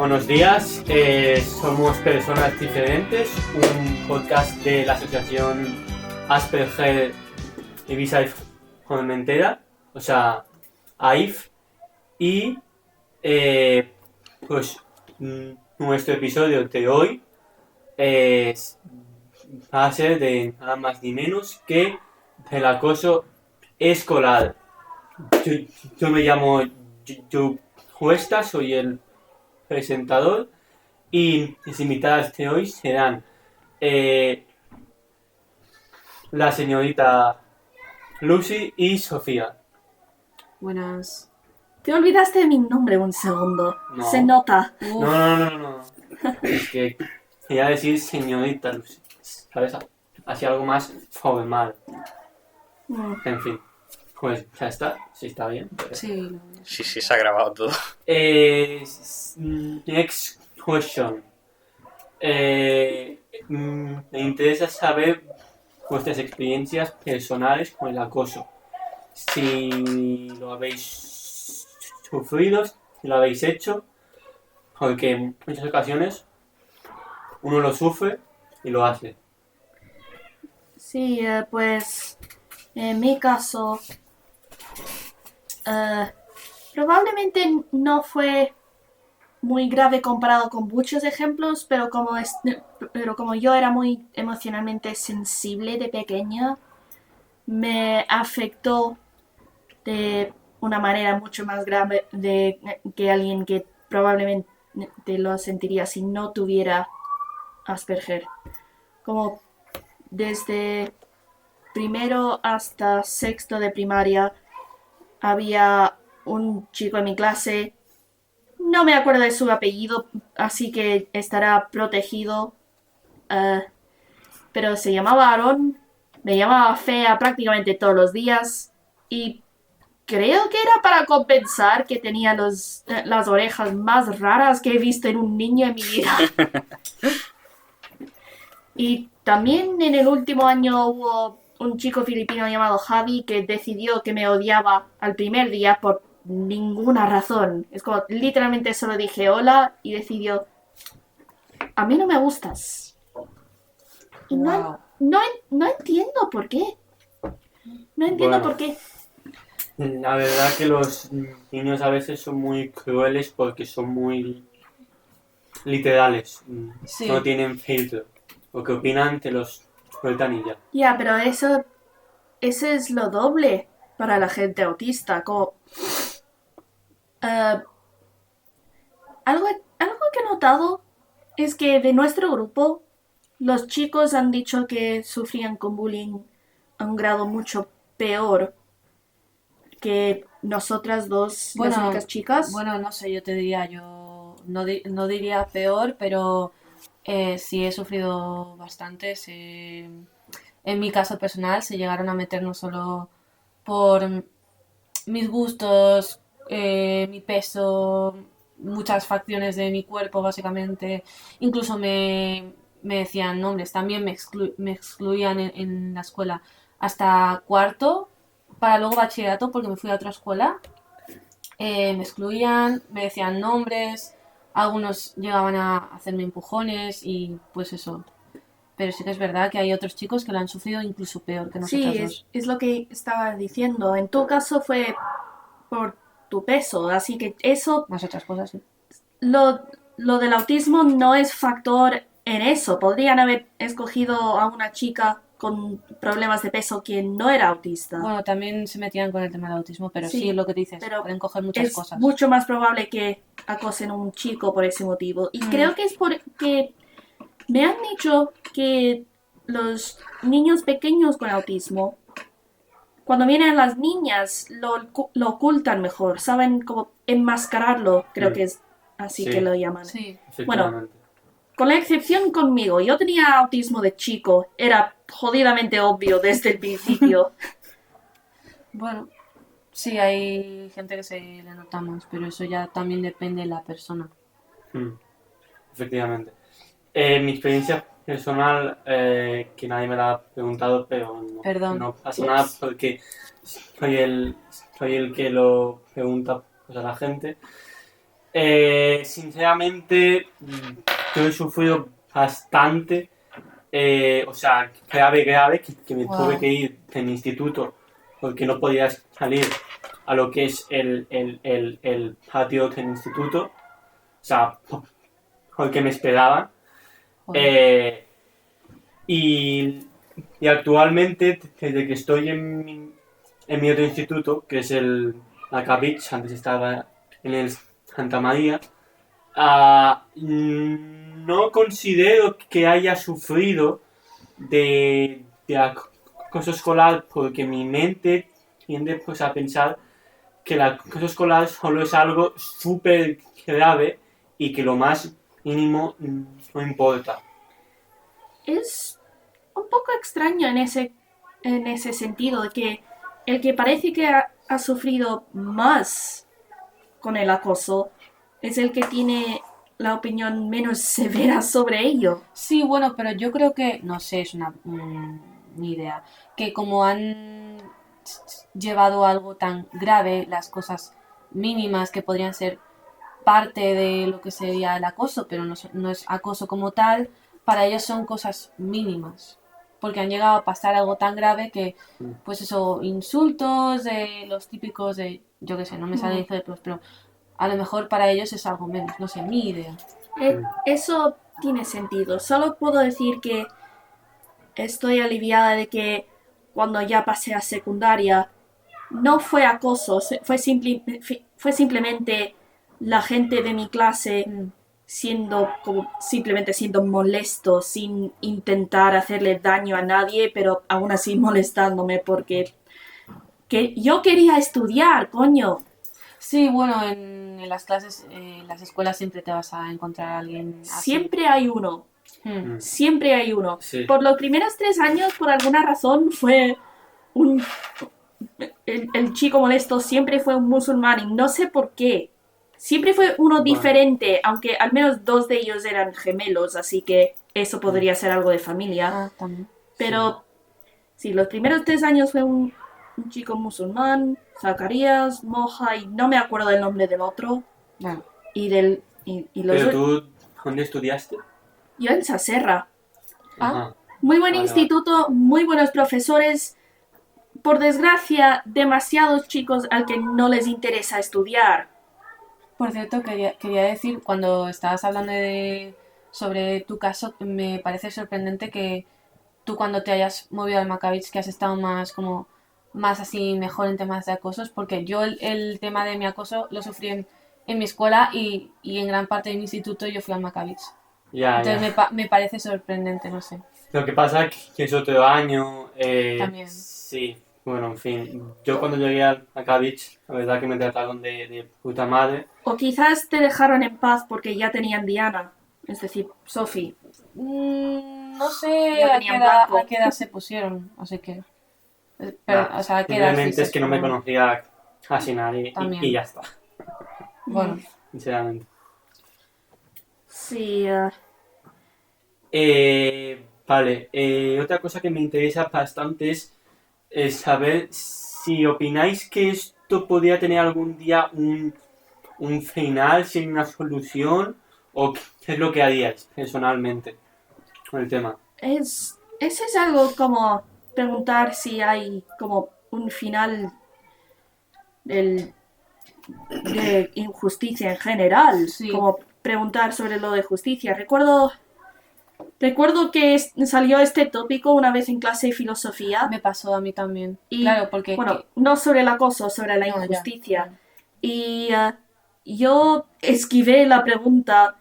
Buenos días, somos Personas Diferentes, un podcast de la asociación Asperger Ibiza y Formentera, o sea, AIF, y pues nuestro episodio de hoy va a ser de nada más ni menos que el acoso escolar. Yo me llamo Joe Cuesta, soy el presentador, y mis invitadas de hoy serán la señorita Lucy y Sofía. Buenas. Te olvidaste de mi nombre un segundo. No. Se nota. No. Es que quería decir señorita Lucy, ¿sabes? Así algo más formal. En fin, pues ya está, sí está bien. Sí. Sí, se ha grabado todo. Next question. Me interesa saber vuestras experiencias personales con el acoso. Si lo habéis sufrido, si lo habéis hecho, porque en muchas ocasiones uno lo sufre y lo hace. Sí, pues en mi caso probablemente no fue muy grave comparado con muchos ejemplos, pero como yo era muy emocionalmente sensible de pequeña, me afectó de una manera mucho más grave que alguien que probablemente lo sentiría si no tuviera Asperger. Como desde primero hasta sexto de primaria había un chico en mi clase, no me acuerdo de su apellido, así que estará protegido, pero se llamaba Aaron, me llamaba fea prácticamente todos los días y creo que era para compensar que tenía las orejas más raras que he visto en un niño en mi vida. Y también en el último año hubo un chico filipino llamado Javi que decidió que me odiaba al primer día por ninguna razón. Es como, literalmente solo dije hola y decidió, a mí no me gustas. Y Wow. no entiendo por qué. No entiendo Bueno. por qué. La verdad que los niños a veces son muy crueles porque son muy literales. Sí. No tienen filtro. Lo que opinan te los sueltan y ya. Ya, pero eso es lo doble para la gente autista. Como, algo que he notado es que de nuestro grupo, los chicos han dicho que sufrían con bullying a un grado mucho peor que nosotras dos, las únicas chicas. Bueno, no sé, yo te diría, yo no diría peor, pero sí he sufrido bastante. En mi caso personal se llegaron a meter no solo por mis gustos, mi peso, muchas facciones de mi cuerpo básicamente, incluso me decían nombres, también me excluían en la escuela hasta cuarto, para luego bachillerato porque me fui a otra escuela, me excluían, me decían nombres, algunos llegaban a hacerme empujones y pues eso. Pero sí que es verdad que hay otros chicos que lo han sufrido incluso peor que nosotros Sí, dos. es lo que estaba diciendo. En tu caso fue por tu peso, así que eso, Más otras cosas, sí. lo del autismo no es factor en eso. Podrían haber escogido a una chica con problemas de peso que no era autista. Bueno, también se metían con el tema del autismo, pero sí, Sí, es lo que dices, pero pueden coger muchas es cosas. mucho más probable que acosen a un chico por ese motivo. Y creo que es porque me han dicho que los niños pequeños con autismo, cuando vienen las niñas, lo ocultan mejor, saben cómo enmascararlo, creo que es así Sí. que lo llaman. Sí, Efectivamente. Con la excepción conmigo, yo tenía autismo de chico, era jodidamente obvio desde el principio. bueno, sí, hay gente que se le nota más, pero eso ya también depende de la persona. Efectivamente. Mi experiencia personal, que nadie me la ha preguntado, pero Perdón. no pasa nada porque soy el que lo pregunta pues, a la gente. Sinceramente, yo he sufrido bastante, o sea, grave, que me tuve Wow. que ir en instituto porque no podía salir a lo que es el patio del instituto, o sea, porque me esperaban. Joder. Eh, y, y actualmente, desde que estoy en mi otro instituto, que es la Cavich, antes estaba en el Santa María, no considero que haya sufrido de acoso escolar porque mi mente tiende pues, a pensar que el acoso escolar solo es algo súper grave y que lo más mínimo no importa. Es un poco extraño en ese sentido, de que el que parece que ha sufrido más con el acoso es el que tiene la opinión menos severa sobre ello. Sí, bueno, pero yo creo que, no sé, es una idea, que como han llevado algo tan grave, las cosas mínimas que podrían ser parte de lo que sería el acoso, pero no es acoso como tal, para ellos son cosas mínimas, porque han llegado a pasar algo tan grave que, pues eso, insultos de los típicos de, yo qué sé, no me salen Mm. ejemplos, pero a lo mejor para ellos es algo menos, no sé, mi idea. Eso tiene sentido. Solo puedo decir que estoy aliviada de que cuando ya pasé a secundaria no fue acoso, fue simplemente la gente de mi clase Mm. siendo como simplemente siendo molesto sin intentar hacerle daño a nadie, pero aún así molestándome porque que yo quería estudiar, coño. Sí, bueno, en las clases, en las escuelas siempre te vas a encontrar a alguien así. Siempre hay uno, Mm. siempre hay uno. Sí. Por los primeros 3 años, por alguna razón, fue un el chico molesto siempre fue un musulmán y no sé por qué. Siempre fue uno Bueno. diferente, aunque al menos 2 de ellos eran gemelos, así que eso podría ser algo de familia. Ah, también. Pero sí, los primeros 3 años fue un chico musulmán, Zacarías, Moja y no me acuerdo del nombre del otro. Bueno, Y los ¿Pero dos. tú dónde estudiaste? Yo en Saserra. ah, Muy buen Vale, instituto, muy buenos profesores. Por desgracia, demasiados chicos al que no les interesa estudiar. por cierto, quería decir, cuando estabas hablando sobre tu caso, me parece sorprendente que tú cuando te hayas movido al Maccabi, que has estado más como más así mejor en temas de acosos, porque yo el tema de mi acoso lo sufrí en mi escuela y en gran parte de mi instituto yo fui al Maccabi. Ya, Entonces ya. me parece sorprendente, no sé. Lo que pasa es que es otro año. También. Sí, bueno, en fin. Yo cuando llegué a Cavich, la verdad que me trataron de puta madre. O quizás te dejaron en paz porque ya tenían Diana, es decir, Sophie. No sé Ya tenían blanco. a qué edad se pusieron, así que... Pero, Nah, o sea, ¿a qué edad simplemente fuiste? es que no me conocía casi nadie También. y ya está, Bueno, sinceramente. Sí, Vale, otra cosa que me interesa bastante es saber si opináis que esto podría tener algún día un final sin una solución o qué es lo que haríais personalmente con el tema. ese es algo como preguntar si hay como un final del- de injusticia en general, sí, como preguntar sobre lo de justicia. Recuerdo que salió este tópico una vez en clase de filosofía me pasó a mí también. y, Claro, porque... bueno, no sobre el acoso, sobre la No, ya, injusticia. ya. Y yo esquivé la pregunta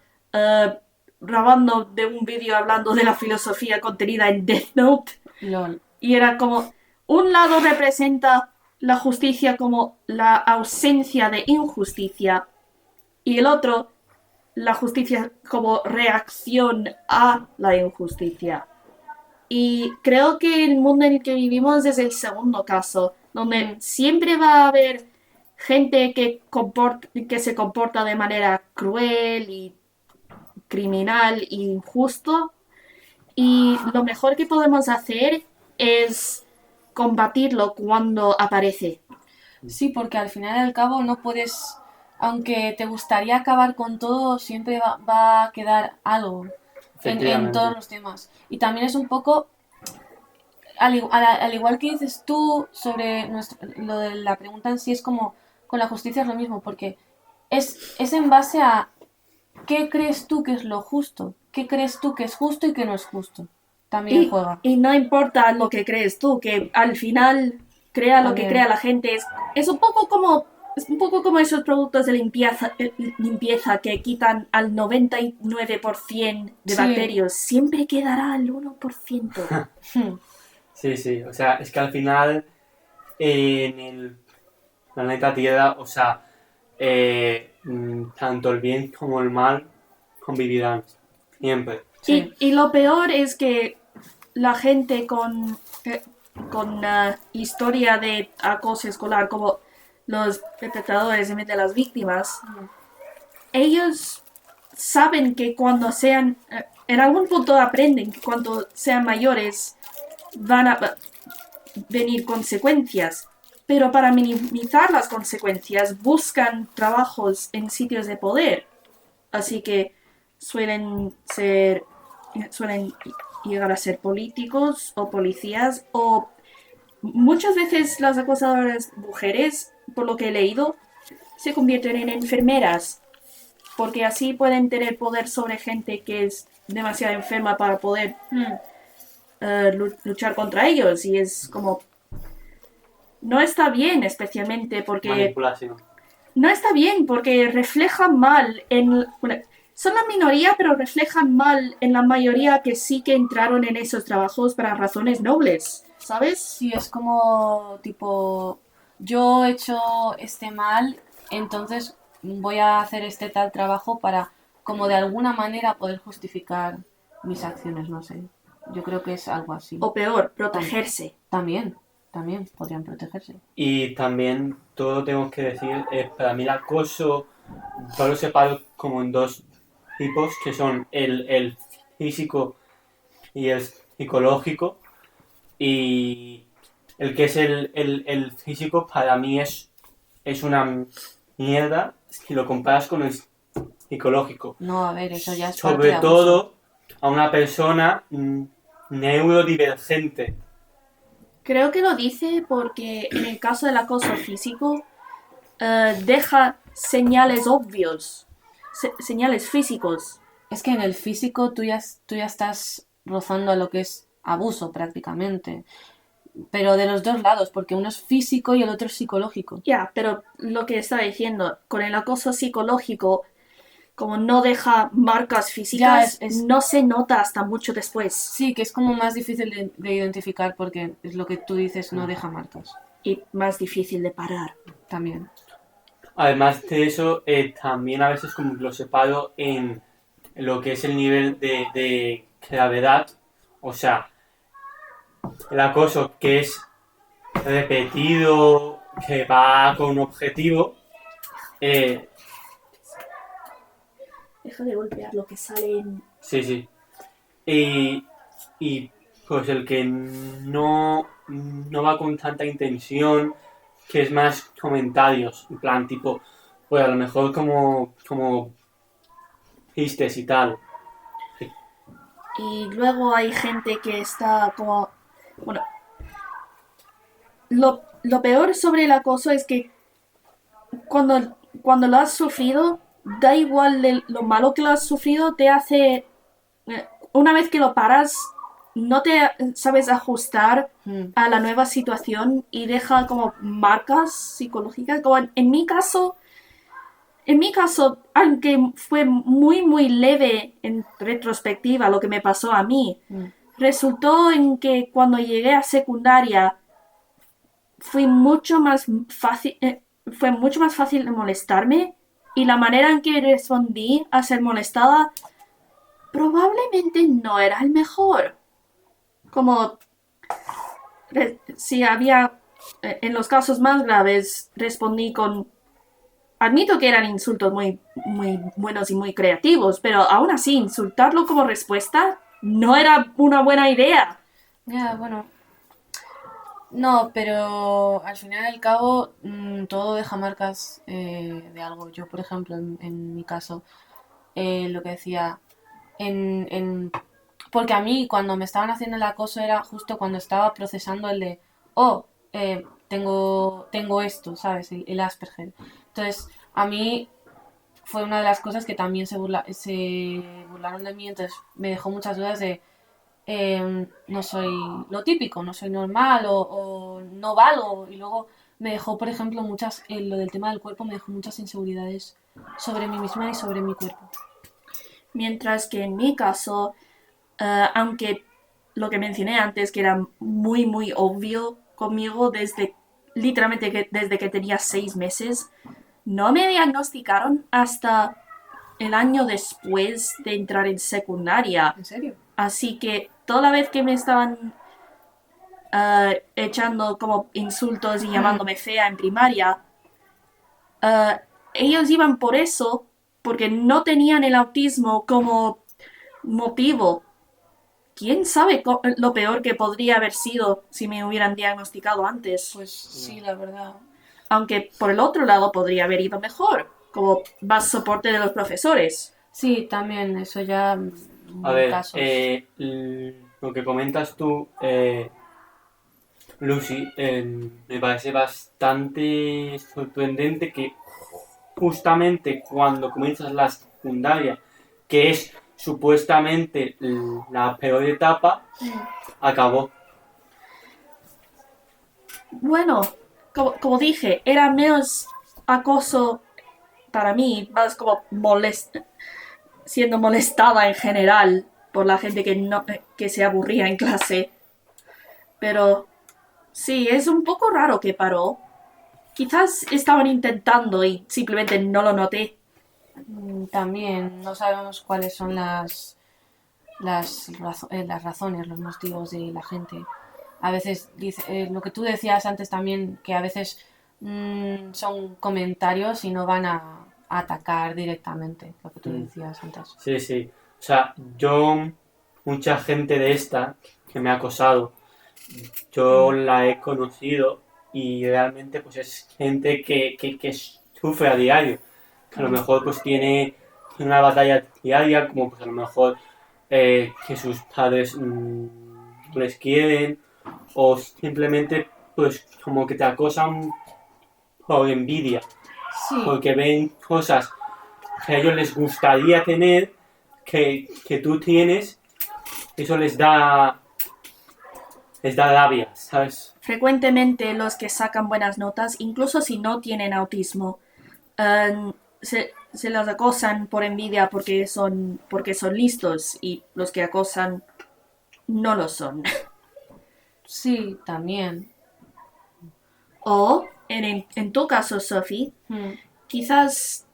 grabando de un vídeo hablando de la filosofía contenida en Death Note. LOL. Y era como, un lado representa la justicia como la ausencia de injusticia y el otro la justicia como reacción a la injusticia. Y creo que el mundo en el que vivimos es el segundo caso, donde siempre va a haber gente que se comporta de manera cruel y criminal e injusto. Y lo mejor que podemos hacer es combatirlo cuando aparece. Sí, porque al final y al cabo no puedes aunque te gustaría acabar con todo, siempre va a quedar algo en Efectivamente. todos los temas. Y también es un poco, al igual que dices tú sobre lo de la pregunta en sí, es como con la justicia es lo mismo, porque es en base a qué crees tú que es lo justo, qué crees tú que es justo y qué no es justo. También juega. Y no importa lo que crees tú, que al final crea lo que También. crea la gente. Es un poco como esos productos de limpieza que quitan al 99% de Sí. bacterias. Siempre quedará el 1%. Sí, sí, o sea, es que al final en el planeta Tierra, o sea, tanto el bien como el mal convivirán siempre. Sí. Y lo peor es que la gente con historia de acoso escolar, como los perpetradores en vez de las víctimas, ellos saben que cuando sean, en algún punto aprenden que cuando sean mayores van a venir consecuencias, pero para minimizar las consecuencias buscan trabajos en sitios de poder, así que suelen llegar a ser políticos o policías o muchas veces las acosadoras mujeres, por lo que he leído, se convierten en enfermeras porque así pueden tener poder sobre gente que es demasiado enferma para poder luchar contra ellos y es como no está bien especialmente porque Manipulación. no está bien porque reflejan mal son la minoría pero reflejan mal en la mayoría que sí que entraron en esos trabajos para razones nobles, ¿sabes? Sí, es como tipo, yo he hecho este mal, entonces voy a hacer este tal trabajo para, como de alguna manera, poder justificar mis acciones, no sé. Yo creo que es algo así. O peor, protegerse. También podrían protegerse. Y también todo tengo que decir, para mí el acoso yo lo separo como en dos tipos, que son el físico y el psicológico. Y el que es el físico para mí es una mierda si lo comparas con el psicológico. No, a ver, eso ya es parte de Sobre abuso. todo a una persona neurodivergente. Creo que lo dice porque en el caso del acoso físico deja señales obvios, señales físicos. Es que en el físico tú ya estás rozando a lo que es abuso prácticamente. Pero de los dos lados, porque uno es físico y el otro es psicológico. Ya, pero lo que estaba diciendo, con el acoso psicológico, como no deja marcas físicas, no se nota hasta mucho después. Sí, que es como más difícil de identificar porque es lo que tú dices, no deja marcas. Y más difícil de parar. También. Además de eso, también a veces como que lo separo en lo que es el nivel de gravedad. O sea, el acoso que es repetido, que va con un objetivo. Deja de golpear lo que sale en... Sí, sí. Y pues el que no va con tanta intención, que es más comentarios, en plan tipo, pues a lo mejor como chistes y tal. Y luego hay gente que está como... Bueno, lo peor sobre el acoso es que cuando lo has sufrido, da igual lo malo que lo has sufrido, te hace... Una vez que lo paras, no te sabes ajustar a la nueva situación y deja como marcas psicológicas. Como en mi caso, aunque fue muy, muy leve en retrospectiva lo que me pasó a mí, resultó en que cuando llegué a secundaria fue mucho más fácil de molestarme y la manera en que respondí a ser molestada probablemente no era el mejor. Como si había, en los casos más graves, respondí con... Admito que eran insultos muy, muy buenos y muy creativos, pero aún así, insultarlo como respuesta no era una buena idea. Ya, bueno. No, pero al final y al cabo todo deja marcas de algo. Yo, por ejemplo, en mi caso, lo que decía, en porque a mí cuando me estaban haciendo el acoso era justo cuando estaba procesando el de, oh, tengo esto, ¿sabes? El Asperger. Entonces, a mí fue una de las cosas que también se burlaron de mí, entonces me dejó muchas dudas de, no soy lo típico, no soy normal o no valgo. Y luego me dejó, por ejemplo, lo del tema del cuerpo me dejó muchas inseguridades sobre mí misma y sobre mi cuerpo. Mientras que en mi caso, aunque lo que mencioné antes, que era muy, muy obvio conmigo desde que tenía 6 meses, no me diagnosticaron hasta el año después de entrar en secundaria. ¿En serio? Así que toda la vez que me estaban echando como insultos y llamándome fea en primaria, uh, ellos iban por eso, porque no tenían el autismo como motivo. ¿Quién sabe lo peor que podría haber sido si me hubieran diagnosticado antes? Pues sí, la verdad. Aunque por el otro lado podría haber ido mejor, como más soporte de los profesores. Sí, también, eso ya A ver, casos. lo que comentas tú, Lucy, me parece bastante sorprendente que justamente cuando comienzas la secundaria, que es supuestamente la peor etapa, acabó. Bueno, como dije, era menos acoso para mí, más como siendo molestada en general por la gente que se aburría en clase. Pero sí, es un poco raro que paró. Quizás estaban intentando y simplemente no lo noté. También no sabemos cuáles son las razones, los motivos de la gente. A veces dice, lo que tú decías antes también, que a veces son comentarios y no van a atacar directamente, lo que tú decías antes. Sí, sí. O sea, mucha gente de esta que me ha acosado, yo la he conocido y realmente pues es gente que sufre a diario. Que a lo mejor pues tiene una batalla diaria, como pues a lo mejor que sus padres no les quieren o simplemente pues como que te acosan por envidia, Sí, porque ven cosas que a ellos les gustaría tener que tú tienes, eso les da rabia, ¿sabes? Frecuentemente los que sacan buenas notas, incluso si no tienen autismo, se los acosan por envidia porque son listos y los que acosan no lo son. sí, también. O, en tu caso, Sophie, quizás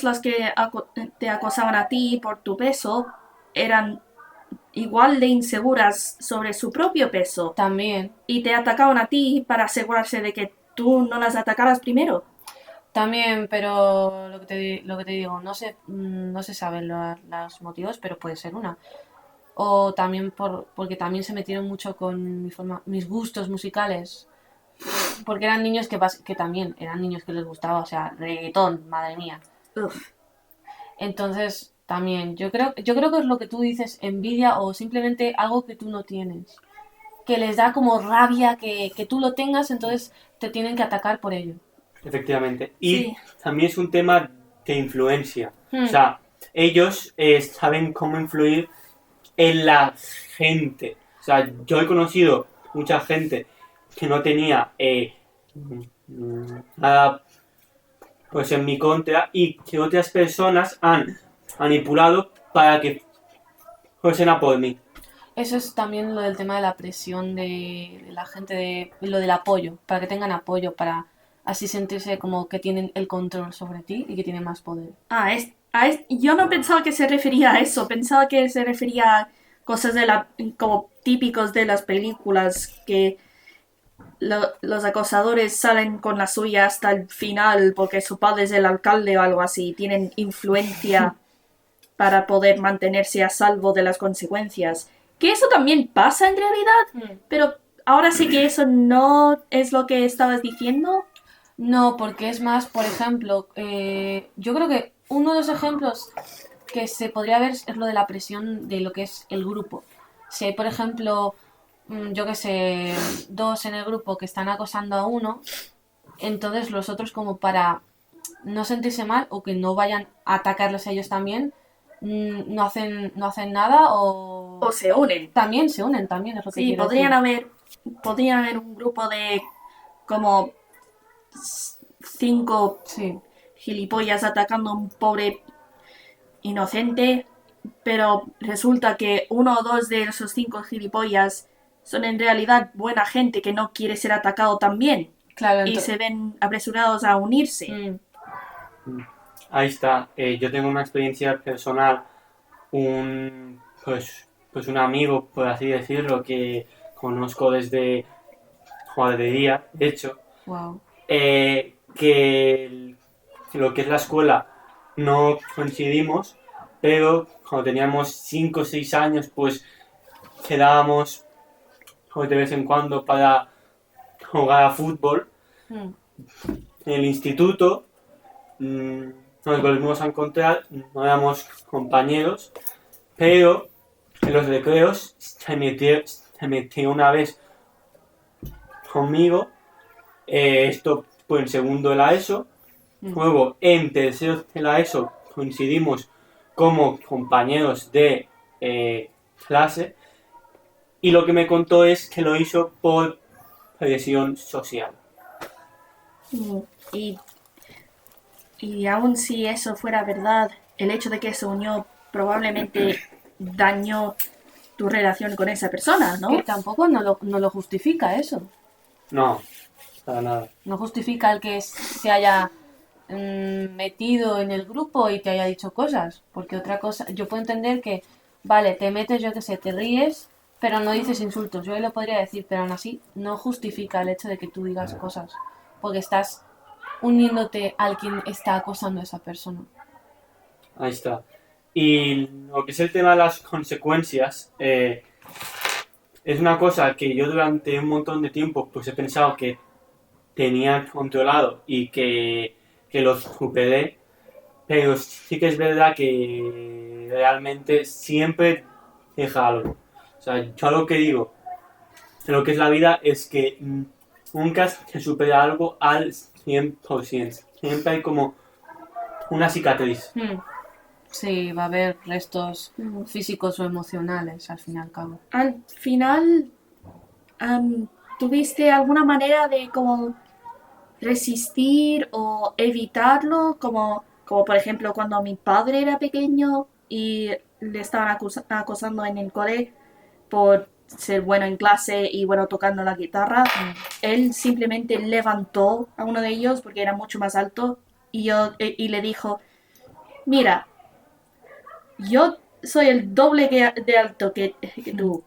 las que te acosaban a ti por tu peso eran igual de inseguras sobre su propio peso También. y te atacaban a ti para asegurarse de que tú no las atacaras primero. También, pero lo que te digo, no se saben los motivos, pero puede ser una. O también porque también se metieron mucho con mis gustos musicales. Porque eran niños que también eran niños que les gustaba, o sea, reggaetón, madre mía. Uf. Entonces, también, yo creo que es lo que tú dices, envidia o simplemente algo que tú no tienes. Que les da como rabia que tú lo tengas, entonces te tienen que atacar por ello. Efectivamente. Y Sí. también es un tema de influencia. O Hmm, sea, ellos saben cómo influir en la gente. O sea, yo he conocido mucha gente que no tenía nada pues en mi contra y que otras personas han manipulado para que fuesen a por mí. Eso es también lo del tema de la presión de la gente, lo del apoyo, para que tengan apoyo, para así sentirse como que tienen el control sobre ti y que tienen más poder. Yo no pensaba que se refería a eso, pensaba que se refería a cosas como típicos de las películas, que los acosadores salen con la suya hasta el final porque su padre es el alcalde o algo así, tienen influencia para poder mantenerse a salvo de las consecuencias. Que eso también pasa en realidad, pero ahora sí que eso no es lo que estabas diciendo. No, porque es más, por ejemplo, yo creo que uno de los ejemplos que se podría ver es lo de la presión de lo que es el grupo. Si hay, por ejemplo, yo qué sé, dos en el grupo que están acosando a uno, entonces los otros como para no sentirse mal o que no vayan a atacarles a ellos también, no hacen nada o O se unen. también se unen, también es lo que Sí, quiero podrían haber un grupo de como 5 decir. Sí, gilipollas atacando a un pobre inocente, pero resulta que uno o dos de esos 5 gilipollas son en realidad buena gente que no quiere ser atacado también claro, y se ven apresurados a unirse. Ahí está. Yo tengo una experiencia personal, pues un amigo, por así decirlo, que conozco desde guardería, de hecho, wow. que lo que es la escuela no coincidimos, pero cuando teníamos 5 o 6 años, pues quedábamos pues, de vez en cuando para jugar a fútbol. Mm. En el instituto nos volvimos a encontrar, no éramos compañeros, pero en los recreos se metió una vez conmigo, esto fue en segundo de la ESO, luego en tercero de la ESO coincidimos como compañeros de clase y lo que me contó es que lo hizo por presión social. Y, y aun si eso fuera verdad, el hecho de que se unió probablemente dañó tu relación con esa persona, ¿no? Que tampoco no lo justifica eso. No, para nada. No justifica el que se haya metido en el grupo y te haya dicho cosas. Porque otra cosa, yo puedo entender que, vale, te metes, yo qué sé, te ríes, pero no dices insultos. Yo lo podría decir, pero aún así no justifica el hecho de que tú digas cosas. Porque estás uniéndote al quien está acosando a esa persona. Ahí está. Y lo que es el tema de las consecuencias, es una cosa que yo durante un montón de tiempo pues he pensado que tenía controlado y que lo superé, pero sí que es verdad que realmente siempre deja algo. O sea, yo lo que digo de lo que es la vida es que nunca se supera algo al 100%. Siempre hay como una cicatriz. Sí, va a haber restos físicos o emocionales, al fin y al cabo. Al final, ¿tuviste alguna manera de como resistir o evitarlo? Como por ejemplo cuando mi padre era pequeño y le estaban acosando en el cole por ser bueno en clase y bueno tocando la guitarra. Él simplemente levantó a uno de ellos porque era mucho más alto y le dijo, mira, yo soy el doble de alto que tú.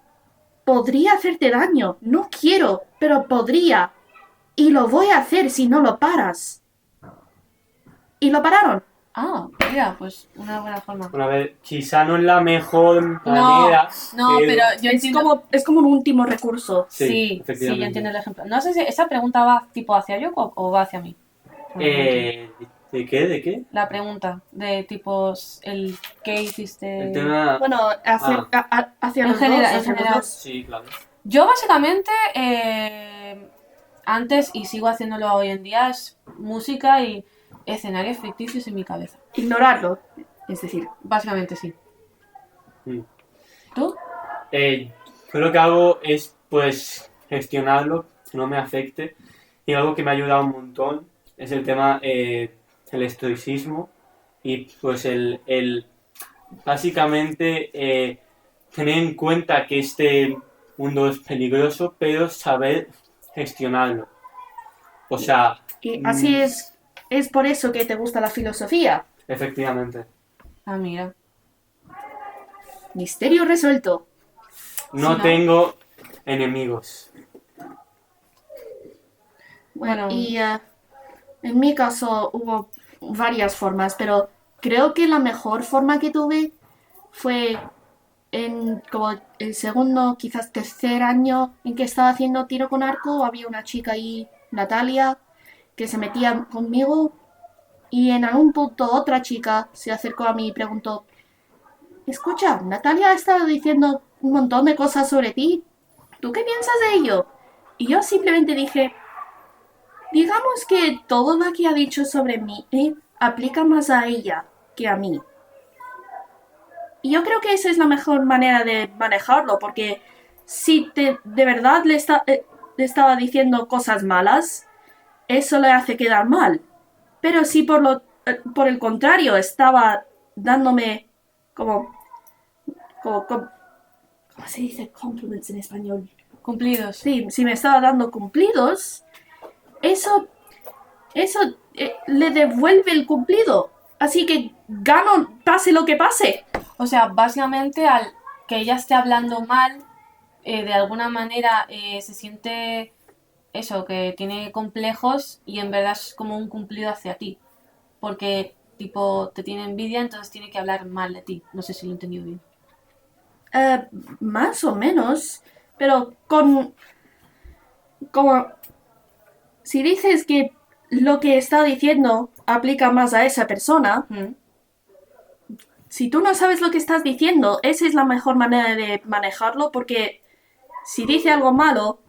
Podría hacerte daño. No quiero, pero podría. Y lo voy a hacer si no lo paras. Y lo pararon. Ah, mira, pues una buena forma. Bueno, a ver, quizá no es la mejor manera. No, pero yo entiendo. Es como un último recurso. Sí, efectivamente. yo entiendo el ejemplo. No sé si esa pregunta va tipo hacia yo o va hacia mí. ¿De qué? ¿De qué? La pregunta de tipo el qué hiciste. El tema. Bueno, hacia En los general, dos. en Hacia los general. dos. Sí, claro. Yo básicamente antes y sigo haciéndolo hoy en día es música y escenarios ficticios en mi cabeza. Ignorarlo. Es decir, Básicamente sí. ¿Tú? Yo lo que hago es pues gestionarlo, que no me afecte. Y algo que me ha ayudado un montón es el tema del estoicismo y pues el básicamente tener en cuenta que este mundo es peligroso, pero saber gestionarlo. O sea, y así es por eso que te gusta la filosofía. efectivamente. Ah, mira. Misterio resuelto. No Sí, ¿no? tengo enemigos. Bueno. Y en mi caso hubo varias formas, pero creo que la mejor forma que tuve fue en como el segundo, quizás tercer año en que estaba haciendo tiro con arco, había una chica ahí, Natalia, que se metía conmigo y en algún punto otra chica se acercó a mí y preguntó, escucha, Natalia ha estado diciendo un montón de cosas sobre ti. ¿Tú qué piensas de ello? Y yo simplemente dije, digamos que todo lo que ha dicho sobre mí aplica más a ella que a mí. Y yo creo que esa es la mejor manera de manejarlo, porque si de verdad le estaba diciendo cosas malas, eso le hace quedar mal. Pero si por el contrario estaba dándome como, ¿cómo se dice compliments en español? Cumplidos. Sí, si me estaba dando cumplidos, eso, eso le devuelve el cumplido. Así que gano pase lo que pase. O sea, básicamente al que ella esté hablando mal, de alguna manera se siente eso, que tiene complejos y en verdad es como un cumplido hacia ti. Porque, tipo, te tiene envidia, entonces tiene que hablar mal de ti. No sé si lo he entendido bien. Eh, Más o menos, pero como si dices que lo que está diciendo aplica más a esa persona, ¿Mm? si tú no sabes lo que estás diciendo, esa es la mejor manera de manejarlo porque si dice algo malo,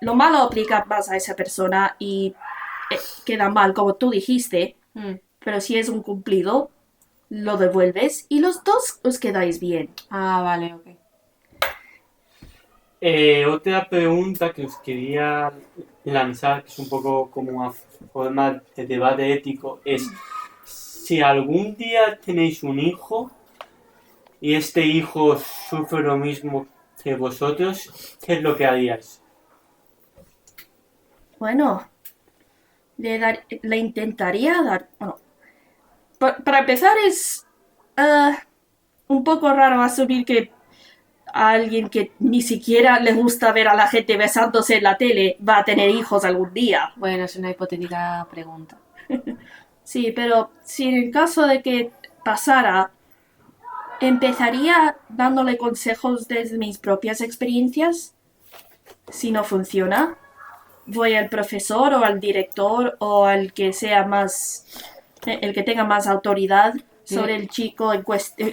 lo malo aplica más a esa persona y queda mal, como tú dijiste, Mm. pero si es un cumplido, lo devuelves y los dos os quedáis bien. Ah, vale, ok. Otra pregunta que os quería lanzar, que es un poco como una forma de debate ético, es si algún día tenéis un hijo y este hijo sufre lo mismo que vosotros, ¿qué es lo que haríais? Bueno, le intentaría dar... Bueno, para empezar es un poco raro asumir que a alguien que ni siquiera le gusta ver a la gente besándose en la tele va a tener hijos algún día. Bueno, es una hipotética pregunta. Sí, pero si en el caso de que pasara, empezaría dándole consejos desde mis propias experiencias. Si no funciona, voy al profesor o al director o al que sea más, el que tenga más autoridad sobre el chico,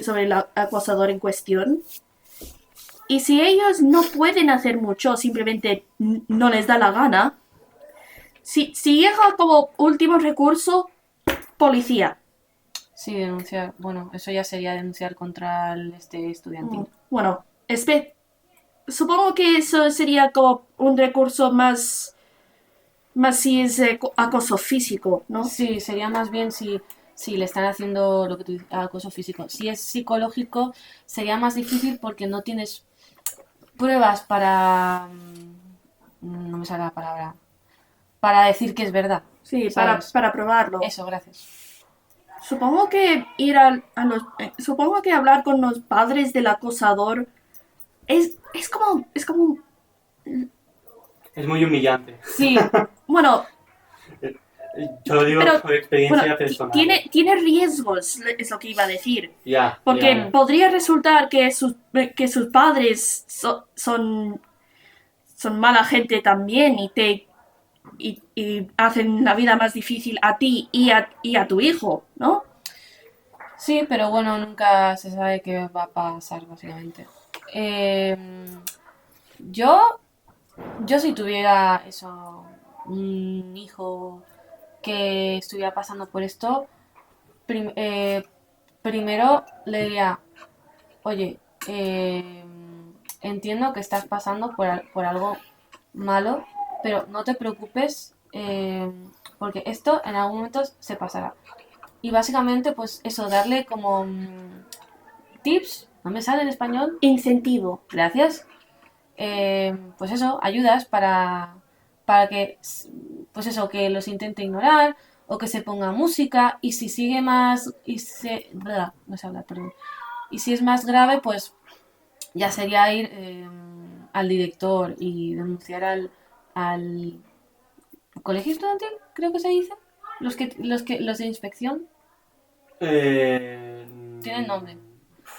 sobre el acosador en cuestión. Y si ellos no pueden hacer mucho, simplemente no les da la gana, si llega como último recurso, policía. Sí, denunciar. Bueno, eso ya sería denunciar contra el estudiantil. Bueno, supongo que eso sería como un recurso más si es acoso físico, ¿no? Sí, sería más bien si le están haciendo lo que tú dices, acoso físico. Si es psicológico, sería más difícil porque no tienes pruebas para... no me sale la palabra. Para decir que es verdad. Sí, ¿sabes? para probarlo. Eso, gracias. Supongo que supongo que hablar con los padres del acosador es como, Es muy humillante. Sí, bueno, Yo lo digo pero, por experiencia bueno, personal. tiene riesgos, es lo que iba a decir. Ya, Porque ya. podría resultar que sus padres son mala gente también y hacen la vida más difícil a ti y a tu hijo, ¿no? sí, pero bueno, nunca se sabe qué va a pasar, básicamente. Yo, yo si tuviera eso, un hijo que estuviera pasando por esto, prim- eh, primero le diría, oye, entiendo que estás pasando por algo malo, pero no te preocupes, porque esto en algún momento se pasará. Y básicamente, pues eso, darle como tips, no me sale en español, Incentivo. gracias. Pues eso, ayudas para que, pues eso, que los intente ignorar o que se ponga música y si sigue más, no sé hablar, perdón. Y si es más grave, pues ya sería ir al director y denunciar al colegio estudiantil, creo que se dice. Los de inspección Eh, tienen nombre.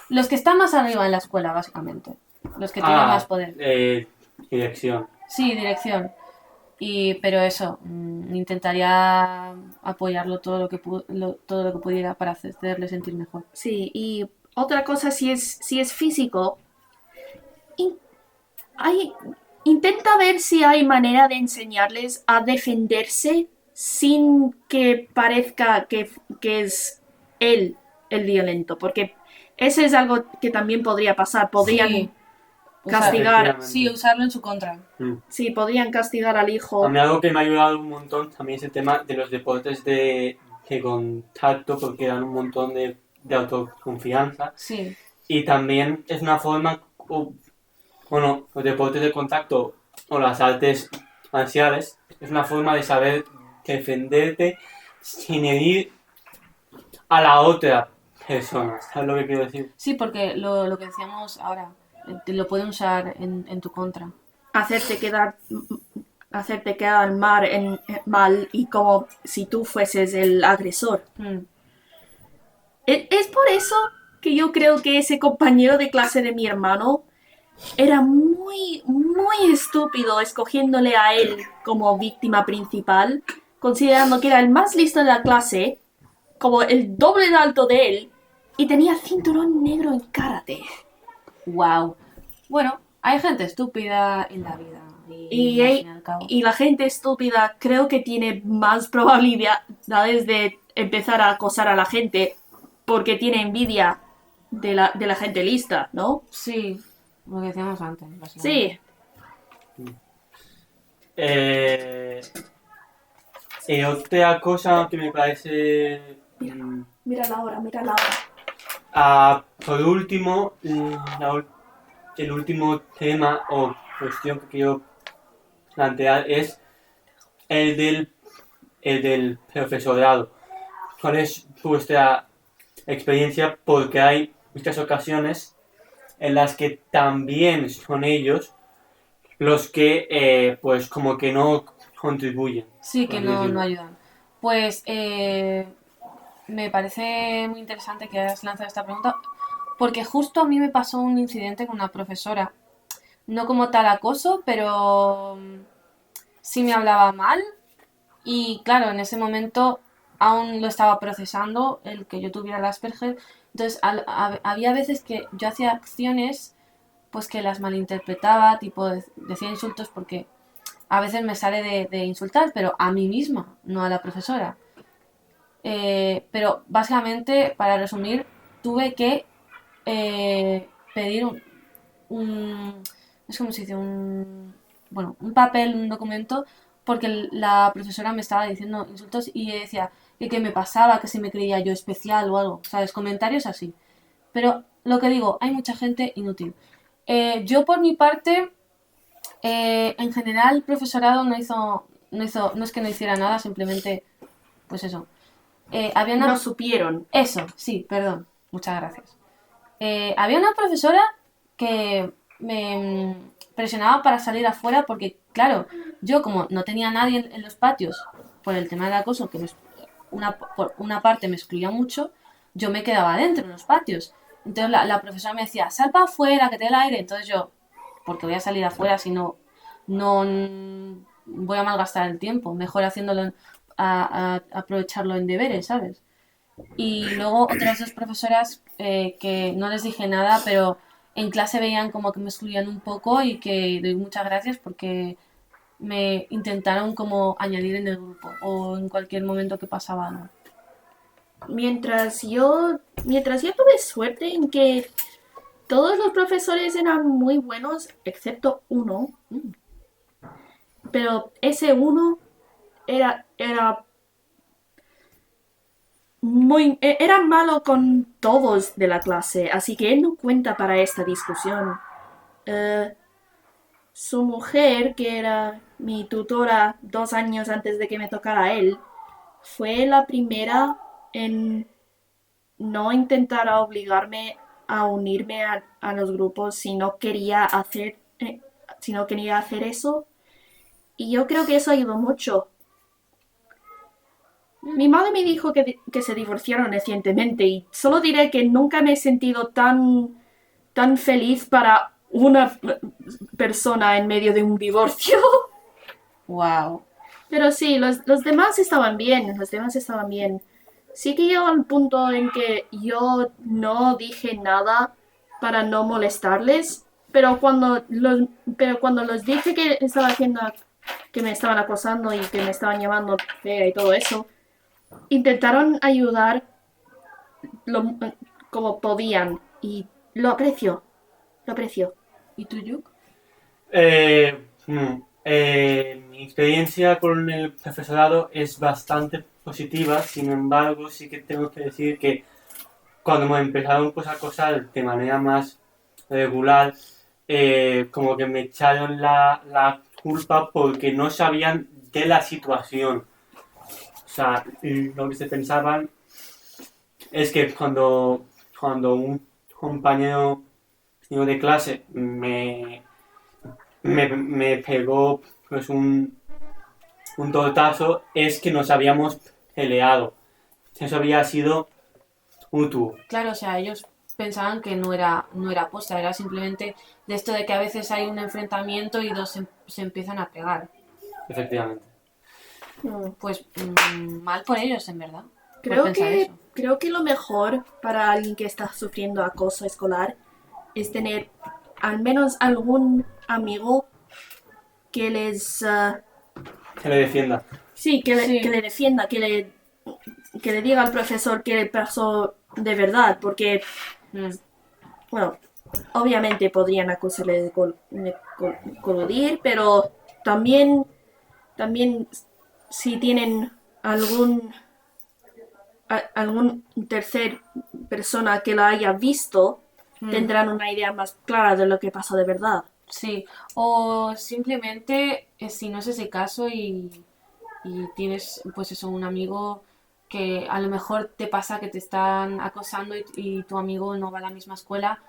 Los que están más arriba en la escuela, básicamente. Los que tienen más poder. Dirección. Sí, dirección. Pero eso, intentaría apoyarlo todo lo que pudiera para hacerle sentir mejor. Sí, y otra cosa, si es físico, in- hay, intenta ver si hay manera de enseñarles a defenderse sin que parezca que es él el violento, porque eso es algo que también podría pasar. Podrían Sí, castigar, Efectivamente. sí, usarlo en su contra. sí, podrían castigar al A hijo. mí algo que me ha ayudado un montón también es el tema de los deportes de contacto, porque dan un montón de autoconfianza. Sí, Y también es una forma, bueno, los deportes de contacto o las artes marciales, es una forma de saber defenderte sin herir a la otra persona. ¿Sabes lo que quiero decir? sí, porque lo que decíamos ahora, te lo pueden usar en tu contra. hacerte quedar hacerte quedar mal y como si tú fueses el agresor. Mm. Es por eso que yo creo que ese compañero de clase de mi hermano era muy estúpido escogiéndole a él como víctima principal, considerando que era el más listo de la clase, como el doble de alto de él, y tenía cinturón negro en karate. Wow. Bueno, hay gente estúpida en la vida. Y, Al fin y al cabo. y la gente estúpida creo que tiene más probabilidades de empezar a acosar a la gente porque tiene envidia de la gente lista, ¿no? Sí, lo que decíamos antes, básicamente. Sí. Otra cosa que me parece... Mira la hora, mira la hora. por último, el último tema o cuestión que quiero plantear es el del profesorado. ¿Cuál es vuestra experiencia? Porque hay muchas ocasiones en las que también son ellos los que, pues, como que no contribuyen. Sí, por que así no decirlo. ayudan. Pues me parece muy interesante que hayas lanzado esta pregunta, porque justo a mí me pasó un incidente con una profesora. No como tal acoso, pero sí me hablaba mal. Y claro, en ese momento aún lo estaba procesando, el que yo tuviera el Asperger. Entonces había veces que yo hacía acciones pues que las malinterpretaba, tipo decía insultos porque a veces me sale de insultar, pero a mí misma, no a la profesora. Pero básicamente, para resumir, tuve que pedir un, es como se dice, bueno, un papel, un documento, porque la profesora me estaba diciendo insultos y decía que qué me pasaba, que si me creía yo especial o algo, ¿sabes? Comentarios así. Pero lo que digo, hay mucha gente inútil. Yo por mi parte, en general, el profesorado no es que no hiciera nada, simplemente, pues eso. Había No una... supieron. Eso, sí, perdón, muchas gracias. Había una profesora que me presionaba para salir afuera porque, claro, yo como no tenía nadie en los patios por el tema del acoso, que por una parte me excluía mucho, yo me quedaba dentro en los patios. Entonces la profesora me decía, sal para afuera, que te dé el aire. Entonces yo, porque voy a salir afuera si no voy a malgastar el tiempo, mejor haciéndolo, aprovecharlo en deberes, ¿sabes? Y luego otras dos profesoras que no les dije nada, pero en clase veían como que me excluían un poco y que doy muchas gracias porque me intentaron como añadir en el grupo o en cualquier momento que pasaba algo. Mientras yo tuve suerte en que todos los profesores eran muy buenos, excepto uno, pero ese uno era era malo con todos de la clase, así que él no cuenta para esta discusión. Eh, Su mujer, que era mi tutora 2 años antes de que me tocara a él, fue la primera en no intentar obligarme a unirme a los grupos si no quería hacer eso. Y yo creo que eso ayudó mucho. Mi madre me dijo que se divorciaron recientemente y solo diré que nunca me he sentido tan feliz para una persona en medio de un divorcio. Wow. Pero sí, los demás estaban bien, los demás estaban bien. Sí que llegó al punto en que yo no dije nada para no molestarles, pero cuando los dije que estaba haciendo, que me estaban acosando y que me estaban llamando fea y todo eso, intentaron ayudar lo- como podían y lo aprecio, lo aprecio. ¿Y tú, Yuk? Mi experiencia con el profesorado es bastante positiva, sin embargo, sí que tengo que decir que cuando me empezaron pues, a acosar de manera más regular, como que me echaron la culpa porque no sabían de la situación. O sea, lo que se pensaban es que cuando un compañero mío de clase me pegó pues un tortazo, es que nos habíamos peleado. Eso había sido mutuo. Claro, o sea, ellos pensaban que no era posta, era simplemente de esto de que a veces hay un enfrentamiento y dos se empiezan a pegar. Efectivamente. Pues mal por ellos, en verdad. por Creo pensar que, eso. creo que lo mejor para alguien que está sufriendo acoso escolar es tener al menos algún amigo que Que le defienda. sí, Sí. que le defienda, que le diga al profesor que le pasó de verdad, porque, Mm, bueno, obviamente podrían acusarle de coludir, pero también si tienen algún tercer persona que la haya visto, mm. tendrán una idea más clara de lo que pasó de verdad. Sí, o simplemente si no es ese caso y tienes pues eso, un amigo que a lo mejor te pasa que te están acosando y tu amigo no va a la misma escuela,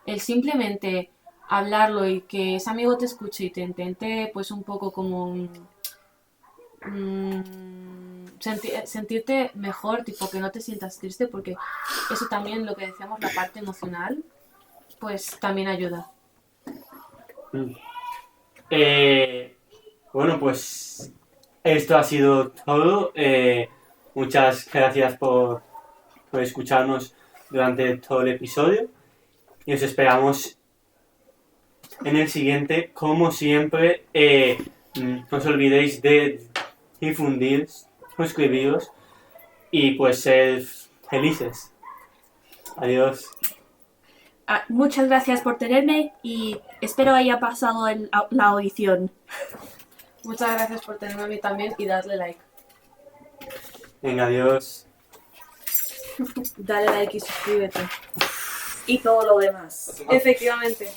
el simplemente hablarlo y que ese amigo te escuche y te intente pues un poco como sentirte mejor, tipo que no te sientas triste, porque eso también lo que decíamos, la parte emocional, pues también ayuda. Mm. Bueno, pues esto ha sido todo. Muchas gracias por escucharnos durante todo el episodio y os esperamos en el siguiente. Como siempre, no os olvidéis de difundir, suscribiros y pues ser felices. Adiós. Muchas gracias por tenerme y espero haya pasado la audición. Muchas gracias por tenerme a mí también y darle like. Venga, adiós. Dale like y suscríbete. Y todo lo demás. Efectivamente.